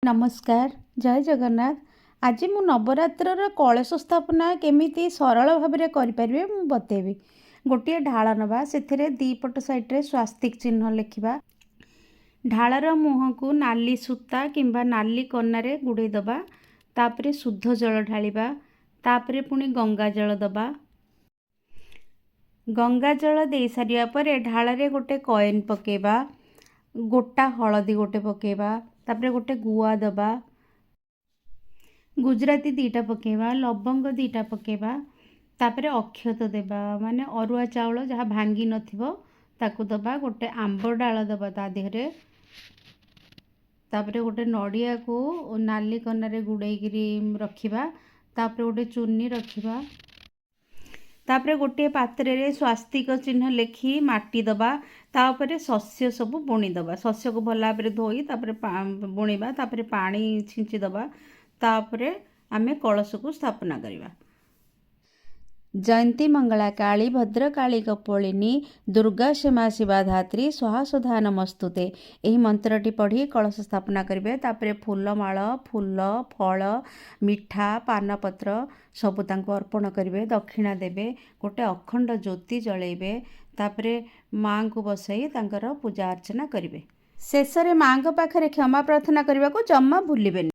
नमस्कार जय जगन्नाथ। आज मु नवरात्र कलश स्थापना केमिति सरल भाव में करें मु बतेबी। गोटे ढाल नवा से दीपट साइड्रे स्वास्तिक चिन्ह लिखा। ढालर मुह को नाली सूता किंबा नाली कनारे गुड़े दबा। तापरे शुद्ध जल ढालिबा। तापरे पुणी गंगा जल दबा। गंगा जल दे सारिया परे ढालरे गोटे कॉइन पकेबा। गोटा हलदी गोटे पकेबा। तापरे गोटे गुआ दबा। गुजराती दीटा पकेबा। लवंग दीटा पकेबा। तापरे अक्षत देबा माने अरुआ चाउल जहाँ भांगी नथिबो ताकू दबा। गोटे आंब डाल दबा ता देहरे। तापरे गोटे नड़िया को नाली कनारे गुड़ेगिरी रखिबा। तापरे गोटे चुन्नी रखिबा। तापरे गोटे पात्र रे स्वास्तिक चिन्ह लेखि माटी दबा। तापरे शस्य सब बुणी दबा। शस्य को भल भाव धोई तापरे बुणीबा। तापरे पानी छिंची दबा। तापरे आमे कलश को स्थापना करिबा। जयंती मंगला काली भद्रकाली कपोलिनी दुर्गा क्षमा शिवा धात्री स्वाहा सुधा नमस्तुते। यही मंत्रटी पढ़ी कलश स्थापना करेंगे। तापरे फूलमाल फूल फल मिठा पानपत्र सबू तांको अर्पण करेंगे। दक्षिणा देवे। गोटे अखंड ज्योति जलैबे। तापरे माँ को बसई तांकर पूजा अर्चना करेंगे। शेष में माँ पाखरे क्षमा प्रार्थना करने को जमा भूलिबेनि।